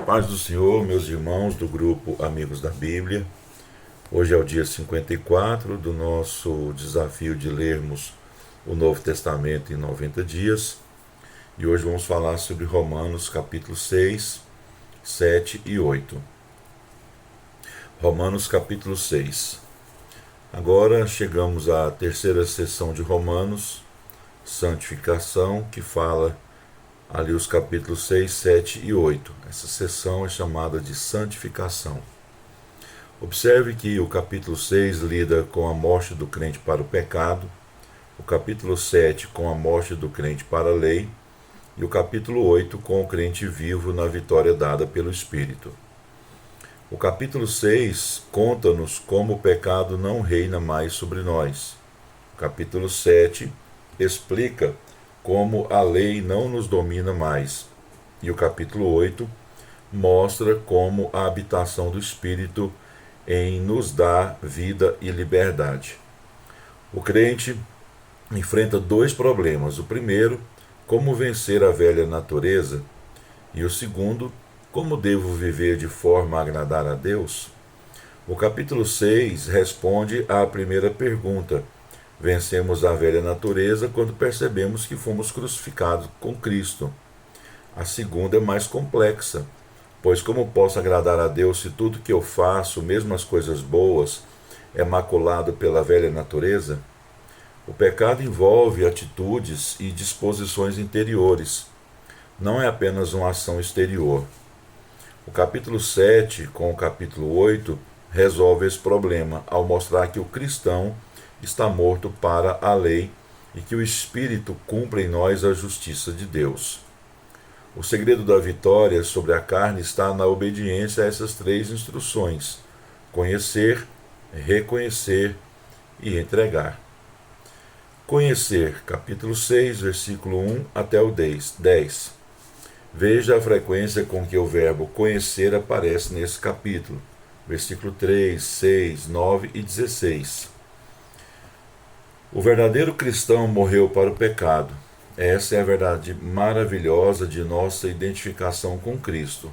Paz do Senhor, meus irmãos do grupo Amigos da Bíblia. Hoje é o dia 54 do nosso desafio de lermos o Novo Testamento em 90 dias. E hoje vamos falar sobre Romanos capítulo 6, 7 e 8. Romanos capítulo 6. Agora chegamos à terceira sessão de Romanos, santificação, que fala ali os capítulos 6, 7 e 8. Essa sessão é chamada de santificação. Observe que o capítulo 6 lida com a morte do crente para o pecado, o capítulo 7 com a morte do crente para a lei e o capítulo 8 com o crente vivo na vitória dada pelo Espírito. O capítulo 6 conta-nos como o pecado não reina mais sobre nós. O capítulo 7 explica como a lei não nos domina mais. E o capítulo 8 mostra como a habitação do Espírito em nos dá vida e liberdade. O crente enfrenta dois problemas. O primeiro, como vencer a velha natureza, e o segundo, como devo viver de forma a agradar a Deus. O capítulo 6 responde à primeira pergunta. Vencemos a velha natureza quando percebemos que fomos crucificados com Cristo. A segunda é mais complexa, pois como posso agradar a Deus se tudo que eu faço, mesmo as coisas boas, é maculado pela velha natureza? O pecado envolve atitudes e disposições interiores, não é apenas uma ação exterior. O capítulo 7, com o capítulo 8, resolve esse problema, ao mostrar que o cristão está morto para a lei e que o Espírito cumpre em nós a justiça de Deus. O segredo da vitória sobre a carne está na obediência a essas três instruções: conhecer, reconhecer e entregar. Conhecer, capítulo 6, versículo 1 até o 10. Veja a frequência com que o verbo conhecer aparece nesse capítulo. Versículo 3, 6, 9 e 16. O verdadeiro cristão morreu para o pecado. Essa é a verdade maravilhosa de nossa identificação com Cristo.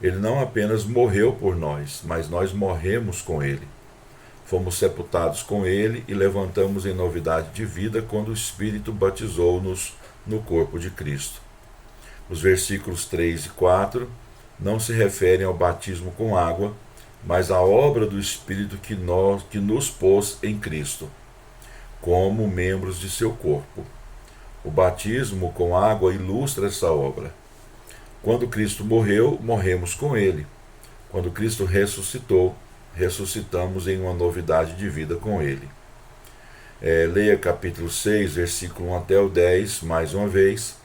Ele não apenas morreu por nós, mas nós morremos com Ele. Fomos sepultados com Ele e levantamos em novidade de vida quando o Espírito batizou-nos no corpo de Cristo. Os versículos 3 e 4 não se referem ao batismo com água, mas à obra do Espírito que nos pôs em Cristo, como membros de seu corpo. O batismo com água ilustra essa obra. Quando Cristo morreu, morremos com Ele. Quando Cristo ressuscitou, ressuscitamos em uma novidade de vida com Ele. Leia capítulo 6, versículo 1 até o 10, mais uma vez,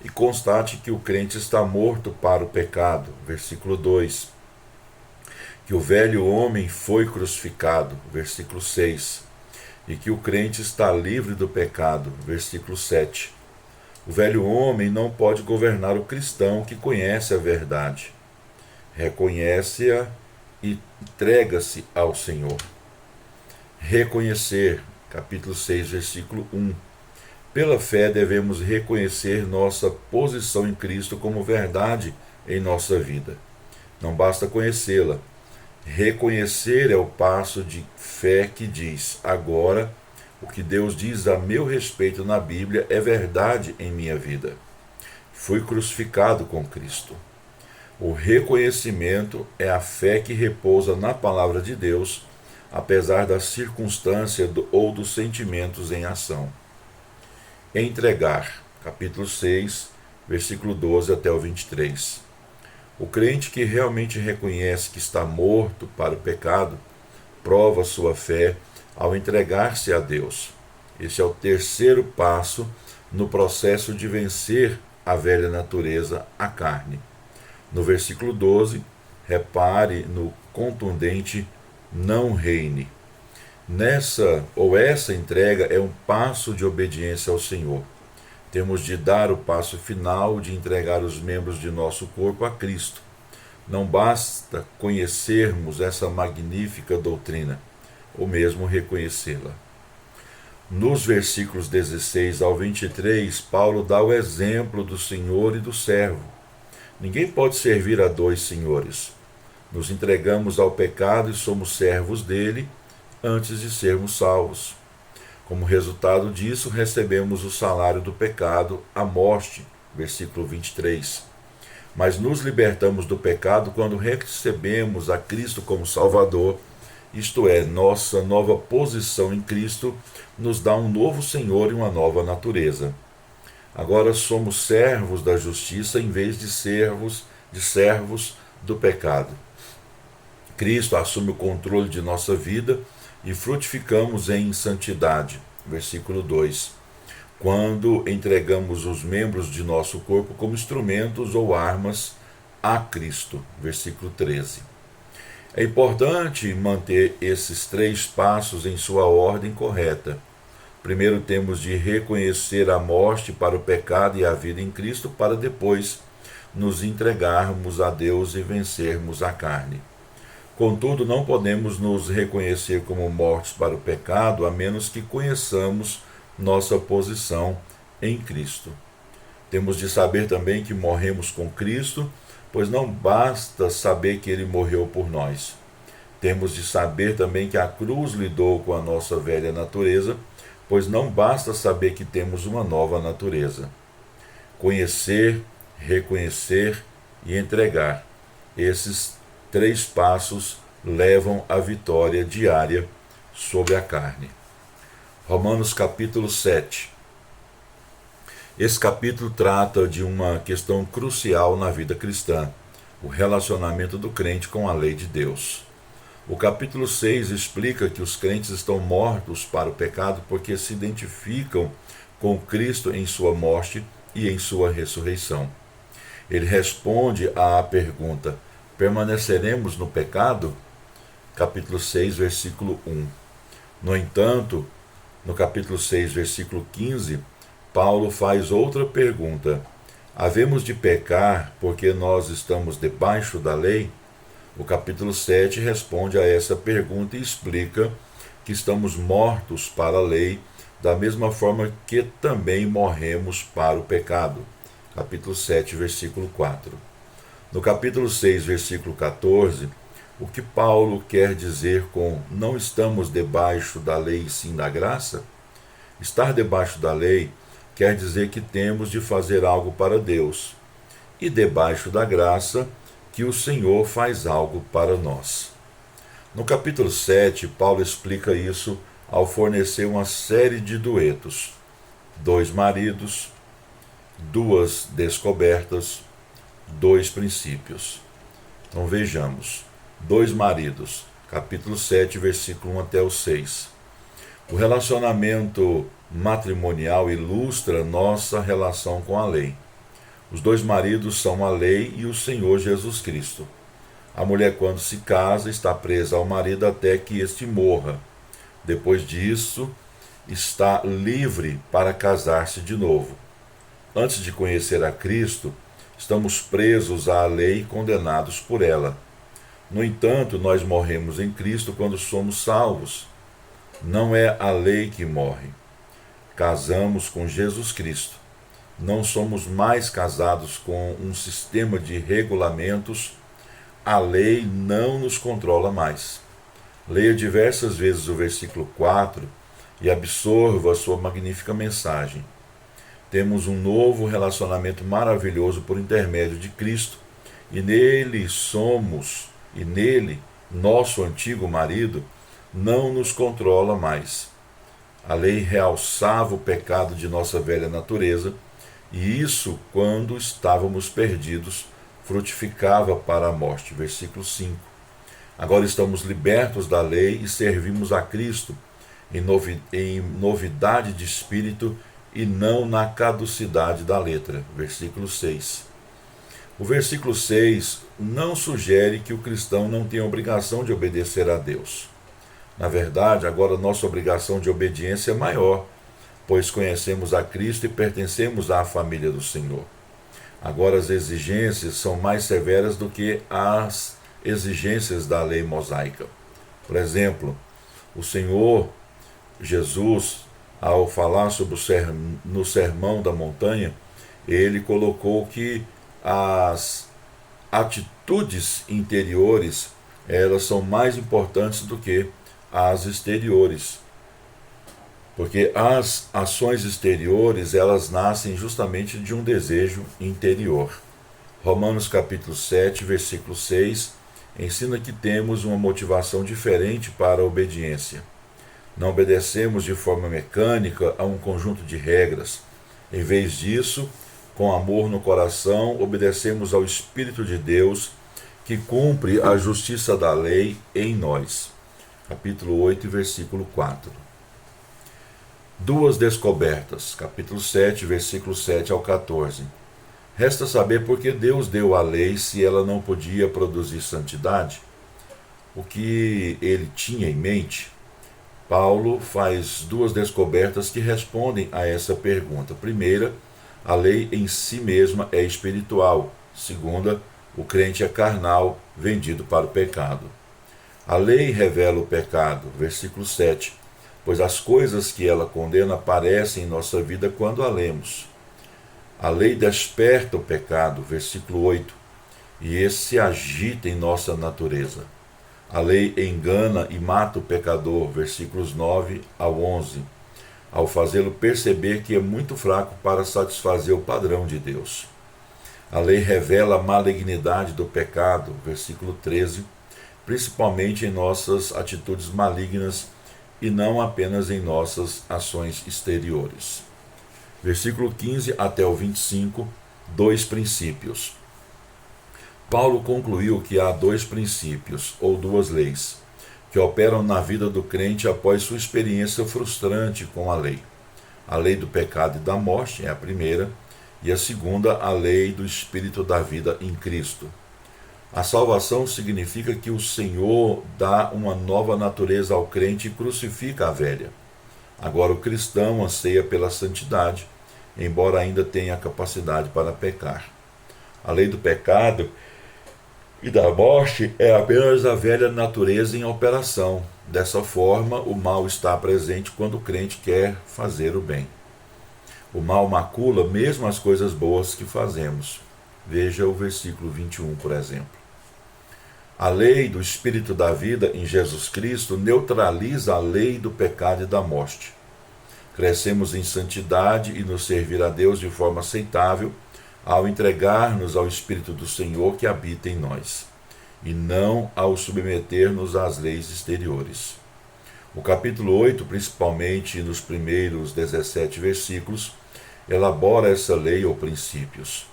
e constate que o crente está morto para o pecado. Versículo 2. Que o velho homem foi crucificado. Versículo 6. E que o crente está livre do pecado. Versículo 7. O velho homem não pode governar o cristão que conhece a verdade. Reconhece-a e entrega-se ao Senhor. Reconhecer, capítulo 6, versículo 1. Pela fé devemos reconhecer nossa posição em Cristo como verdade em nossa vida. Não basta conhecê-la. Reconhecer é o passo de fé que diz: agora, o que Deus diz a meu respeito na Bíblia é verdade em minha vida. Fui crucificado com Cristo. O reconhecimento é a fé que repousa na palavra de Deus, apesar da circunstância ou dos sentimentos em ação. Entregar, capítulo 6, versículo 12 até o 23. O crente que realmente reconhece que está morto para o pecado, prova sua fé ao entregar-se a Deus. Esse é o terceiro passo no processo de vencer a velha natureza, a carne. No versículo 12, repare no contundente não reine. Essa entrega é um passo de obediência ao Senhor. Temos de dar o passo final de entregar os membros de nosso corpo a Cristo. Não basta conhecermos essa magnífica doutrina, ou mesmo reconhecê-la. Nos versículos 16 ao 23, Paulo dá o exemplo do Senhor e do servo. Ninguém pode servir a dois senhores. Nos entregamos ao pecado e somos servos dele antes de sermos salvos. Como resultado disso, recebemos o salário do pecado, a morte. Versículo 23. Mas nos libertamos do pecado quando recebemos a Cristo como Salvador, isto é, nossa nova posição em Cristo nos dá um novo Senhor e uma nova natureza. Agora somos servos da justiça em vez de servos do pecado. Cristo assume o controle de nossa vida e frutificamos em santidade. Versículo 2. Quando entregamos os membros de nosso corpo como instrumentos ou armas a Cristo. Versículo 13. É importante manter esses 3 passos em sua ordem correta. Primeiro temos de reconhecer a morte para o pecado e a vida em Cristo, para depois nos entregarmos a Deus e vencermos a carne. Contudo, não podemos nos reconhecer como mortos para o pecado, a menos que conheçamos nossa posição em Cristo. Temos de saber também que morremos com Cristo, pois não basta saber que ele morreu por nós. Temos de saber também que a cruz lidou com a nossa velha natureza, pois não basta saber que temos uma nova natureza. Conhecer, reconhecer e entregar. Esses 3 passos levam à vitória diária sobre a carne. Romanos capítulo 7. Esse capítulo trata de uma questão crucial na vida cristã, o relacionamento do crente com a lei de Deus. O capítulo 6 explica que os crentes estão mortos para o pecado porque se identificam com Cristo em sua morte e em sua ressurreição. Ele responde à pergunta: permaneceremos no pecado? Capítulo 6, versículo 1. No entanto, no capítulo 6, versículo 15, Paulo faz outra pergunta: havemos de pecar porque nós estamos debaixo da lei? O capítulo 7 responde a essa pergunta e explica que estamos mortos para a lei, da mesma forma que também morremos para o pecado. Capítulo 7, versículo 4. No capítulo 6, versículo 14, o que Paulo quer dizer com não estamos debaixo da lei e sim da graça? Estar debaixo da lei quer dizer que temos de fazer algo para Deus, e debaixo da graça, que o Senhor faz algo para nós. No capítulo 7, Paulo explica isso ao fornecer uma série de duetos: 2 maridos, 2 descobertas, 2 princípios. Então vejamos: 2 maridos, capítulo 7, versículo 1 até o 6. O relacionamento matrimonial ilustra nossa relação com a lei. Os 2 maridos são a lei e o Senhor Jesus Cristo. A mulher, quando se casa, está presa ao marido até que este morra. Depois disso, está livre para casar-se de novo. Antes de conhecer a Cristo, estamos presos à lei e condenados por ela. No entanto, nós morremos em Cristo quando somos salvos. Não é a lei que morre. Casamos com Jesus Cristo. Não somos mais casados com um sistema de regulamentos. A lei não nos controla mais. Leia diversas vezes o versículo 4 e absorva a sua magnífica mensagem. Temos um novo relacionamento maravilhoso por intermédio de Cristo, e nele nosso antigo marido, não nos controla mais. A lei realçava o pecado de nossa velha natureza, e isso, quando estávamos perdidos, frutificava para a morte. Versículo 5. Agora estamos libertos da lei e servimos a Cristo em novidade de espírito e não na caducidade da letra. Versículo 6. O versículo 6 não sugere que o cristão não tem obrigação de obedecer a Deus. Na verdade, agora nossa obrigação de obediência é maior, pois conhecemos a Cristo e pertencemos à família do Senhor. Agora as exigências são mais severas do que as exigências da lei mosaica. Por exemplo, o Senhor Jesus, ao falar sobre no Sermão da Montanha, ele colocou que as atitudes interiores, elas são mais importantes do que as exteriores. Porque as ações exteriores, elas nascem justamente de um desejo interior. Romanos capítulo 7, versículo 6, ensina que temos uma motivação diferente para a obediência. Não obedecemos de forma mecânica a um conjunto de regras. Em vez disso, com amor no coração, obedecemos ao Espírito de Deus, que cumpre a justiça da lei em nós. Capítulo 8, versículo 4. Duas descobertas. Capítulo 7, versículo 7 ao 14. Resta saber por que Deus deu a lei se ela não podia produzir santidade. O que ele tinha em mente? Paulo faz duas descobertas que respondem a essa pergunta. Primeira, a lei em si mesma é espiritual. Segunda, o crente é carnal, vendido para o pecado. A lei revela o pecado, versículo 7, pois as coisas que ela condena aparecem em nossa vida quando a lemos. A lei desperta o pecado, versículo 8, e esse se agita em nossa natureza. A lei engana e mata o pecador, versículos 9 ao 11, ao fazê-lo perceber que é muito fraco para satisfazer o padrão de Deus. A lei revela a malignidade do pecado, versículo 13, principalmente em nossas atitudes malignas e não apenas em nossas ações exteriores. Versículo 15 até o 25, dois princípios. Paulo concluiu que há dois princípios, ou duas leis, que operam na vida do crente após sua experiência frustrante com a lei. A lei do pecado e da morte é a primeira, e a segunda, a lei do Espírito da vida em Cristo. A salvação significa que o Senhor dá uma nova natureza ao crente e crucifica a velha. Agora o cristão anseia pela santidade, embora ainda tenha capacidade para pecar. A lei do pecado e da morte é apenas a velha natureza em operação. Dessa forma, o mal está presente quando o crente quer fazer o bem. O mal macula mesmo as coisas boas que fazemos. Veja o versículo 21, por exemplo. A lei do Espírito da vida em Jesus Cristo neutraliza a lei do pecado e da morte. Crescemos em santidade e nos servir a Deus de forma aceitável ao entregar-nos ao Espírito do Senhor que habita em nós, e não ao submeter-nos às leis exteriores. O capítulo 8, principalmente nos primeiros 17 versículos, elabora essa lei ou princípios.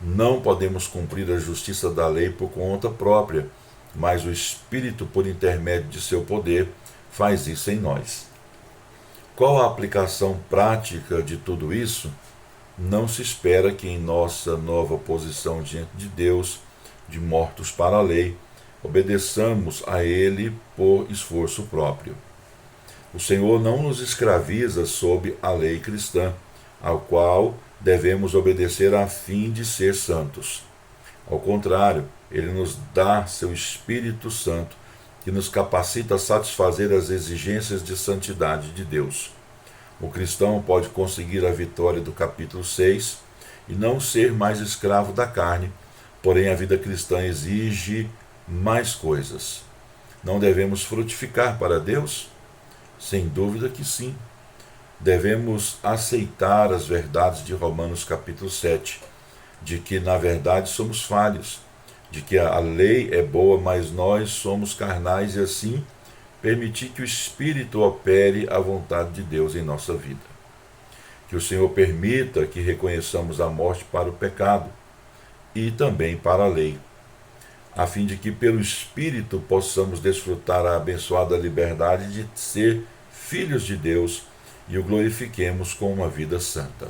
Não podemos cumprir a justiça da lei por conta própria, mas o Espírito, por intermédio de seu poder, faz isso em nós. Qual a aplicação prática de tudo isso? Não se espera que em nossa nova posição diante de Deus, de mortos para a lei, obedeçamos a Ele por esforço próprio. O Senhor não nos escraviza sob a lei cristã, ao qual devemos obedecer a fim de ser santos. Ao contrário, Ele nos dá seu Espírito Santo, que nos capacita a satisfazer as exigências de santidade de Deus. O cristão pode conseguir a vitória do capítulo 6 e não ser mais escravo da carne, porém a vida cristã exige mais coisas. Não devemos frutificar para Deus? Sem dúvida que sim. Devemos aceitar as verdades de Romanos capítulo 7, de que na verdade somos falhos, de que a lei é boa, mas nós somos carnais e assim permitir que o Espírito opere a vontade de Deus em nossa vida. Que o Senhor permita que reconheçamos a morte para o pecado e também para a lei, a fim de que pelo Espírito possamos desfrutar a abençoada liberdade de ser filhos de Deus e o glorifiquemos com uma vida santa.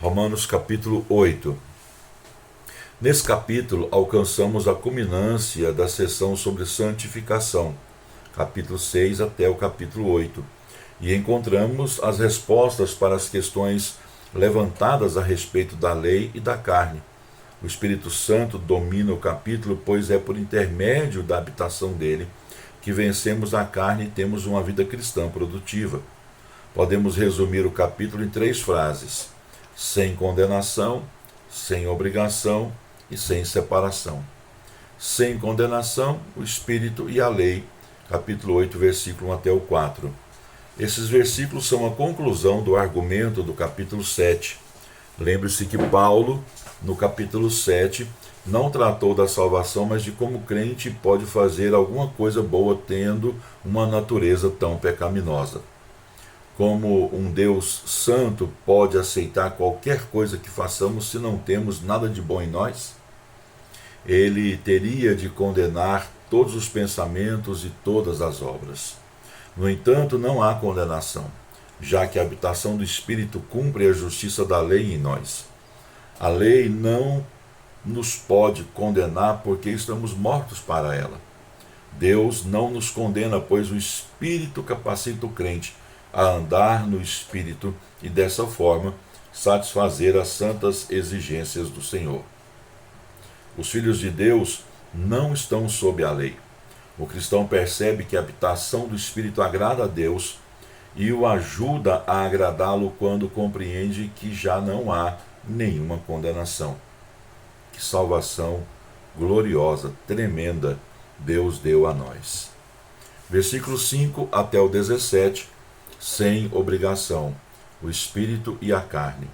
Romanos capítulo 8. Nesse capítulo alcançamos a culminância da sessão sobre santificação, capítulo 6 até o capítulo 8, e encontramos as respostas para as questões levantadas a respeito da lei e da carne. O Espírito Santo domina o capítulo, pois é por intermédio da habitação dele que vencemos a carne e temos uma vida cristã produtiva. Podemos resumir o capítulo em 3 frases: sem condenação, sem obrigação e sem separação. Sem condenação, o Espírito e a lei, capítulo 8, versículo 1 até o 4. Esses versículos são a conclusão do argumento do capítulo 7. Lembre-se que Paulo, no capítulo 7, não tratou da salvação, mas de como o crente pode fazer alguma coisa boa tendo uma natureza tão pecaminosa. Como um Deus santo pode aceitar qualquer coisa que façamos se não temos nada de bom em nós? Ele teria de condenar todos os pensamentos e todas as obras. No entanto, não há condenação, já que a habitação do Espírito cumpre a justiça da lei em nós. A lei não nos pode condenar porque estamos mortos para ela. Deus não nos condena, pois o Espírito capacita o crente a andar no Espírito e, dessa forma, satisfazer as santas exigências do Senhor. Os filhos de Deus não estão sob a lei. O cristão percebe que a habitação do Espírito agrada a Deus e o ajuda a agradá-lo quando compreende que já não há nenhuma condenação. Que salvação gloriosa, tremenda, Deus deu a nós. Versículos 5 até o 17, sem obrigação, o Espírito e a carne.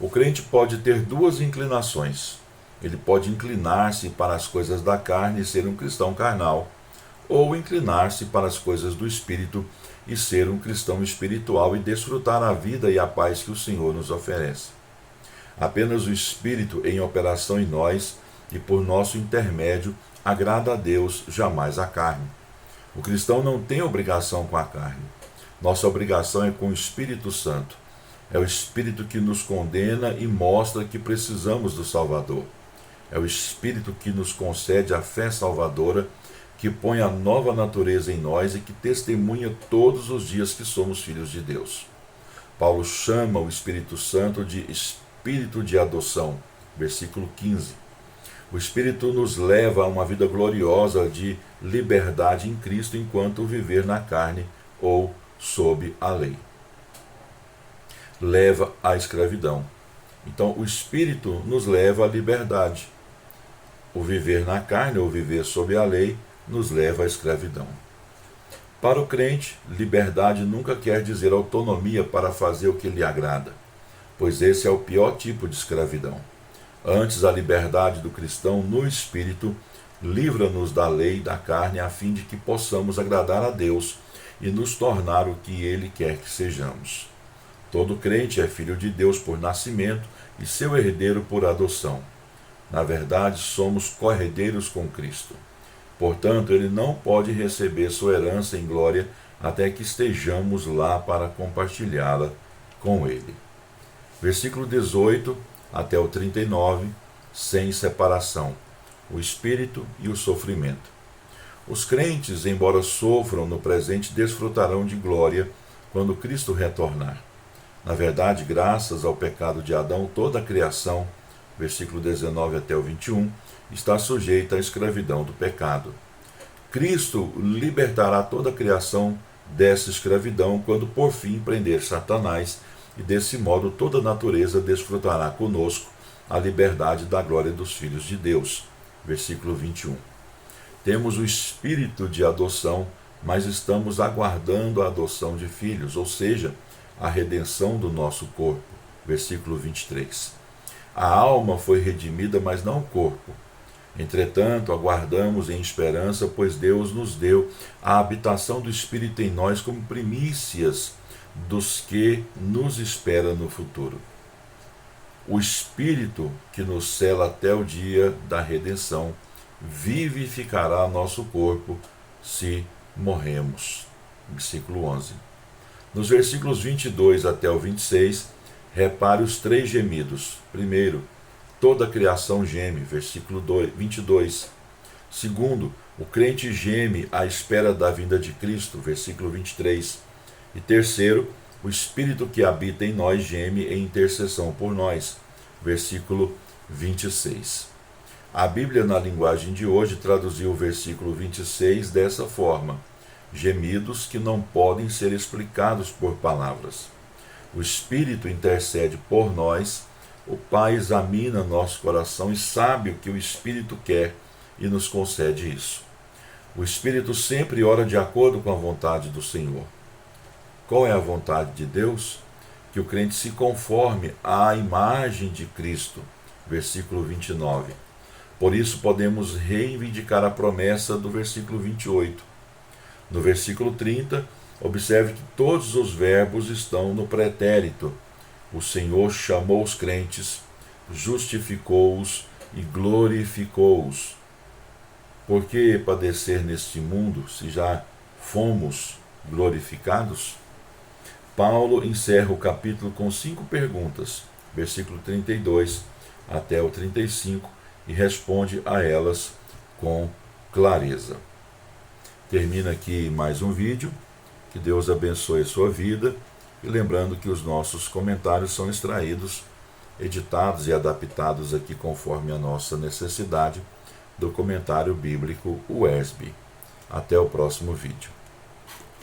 O crente pode ter duas inclinações. Ele pode inclinar-se para as coisas da carne e ser um cristão carnal, ou inclinar-se para as coisas do Espírito e ser um cristão espiritual e desfrutar a vida e a paz que o Senhor nos oferece. Apenas o Espírito em operação em nós e por nosso intermédio agrada a Deus, jamais a carne. O cristão não tem obrigação com a carne. Nossa obrigação é com o Espírito Santo. É o Espírito que nos condena e mostra que precisamos do Salvador. É o Espírito que nos concede a fé salvadora, que põe a nova natureza em nós e que testemunha todos os dias que somos filhos de Deus. Paulo chama o Espírito Santo de Espírito de adoção, versículo 15. O Espírito nos leva a uma vida gloriosa de liberdade em Cristo enquanto viver na carne ou sob a lei. Leva à escravidão. Então, o Espírito nos leva à liberdade. O viver na carne ou viver sob a lei nos leva à escravidão. Para o crente, liberdade nunca quer dizer autonomia para fazer o que lhe agrada, pois esse é o pior tipo de escravidão. Antes, a liberdade do cristão no Espírito livra-nos da lei e da carne a fim de que possamos agradar a Deus e nos tornar o que Ele quer que sejamos. Todo crente é filho de Deus por nascimento e seu herdeiro por adoção. Na verdade, somos co-herdeiros com Cristo. Portanto, ele não pode receber sua herança em glória até que estejamos lá para compartilhá-la com ele. Versículo 18 até o 39, sem separação, o Espírito e o sofrimento. Os crentes, embora sofram no presente, desfrutarão de glória quando Cristo retornar. Na verdade, graças ao pecado de Adão, toda a criação, versículo 19 até o 21, está sujeita à escravidão do pecado. Cristo libertará toda a criação dessa escravidão quando por fim prender Satanás, e desse modo toda a natureza desfrutará conosco a liberdade da glória dos filhos de Deus. Versículo 21. Temos o espírito de adoção, mas estamos aguardando a adoção de filhos, ou seja, a redenção do nosso corpo. Versículo 23. A alma foi redimida, mas não o corpo. Entretanto, aguardamos em esperança, pois Deus nos deu a habitação do Espírito em nós como primícias dos que nos espera no futuro. O Espírito que nos cela até o dia da redenção vivificará nosso corpo se morremos. Versículo 11. Nos versículos 22 até o 26, repare os três gemidos. Primeiro, toda a criação geme, versículo 22. Segundo, o crente geme à espera da vinda de Cristo, versículo 23. E terceiro, o Espírito que habita em nós geme em intercessão por nós, versículo 26. A Bíblia, na linguagem de hoje, traduziu o versículo 26 dessa forma: gemidos que não podem ser explicados por palavras. O Espírito intercede por nós, O Pai examina nosso coração e sabe o que o Espírito quer e nos concede isso. O Espírito sempre ora de acordo com a vontade do Senhor. Qual é a vontade de Deus? Que o crente se conforme à imagem de Cristo. Versículo 29. Por isso podemos reivindicar a promessa do versículo 28. No versículo 30, observe que todos os verbos estão no pretérito. O Senhor chamou os crentes, justificou-os e glorificou-os. Por que padecer neste mundo, se já fomos glorificados? Paulo encerra o capítulo com 5 perguntas, versículo 32 até o 35, e responde a elas com clareza. Termina aqui mais um vídeo. Que Deus abençoe a sua vida. E lembrando que os nossos comentários são extraídos, editados e adaptados aqui conforme a nossa necessidade do comentário bíblico UESB. Até o próximo vídeo.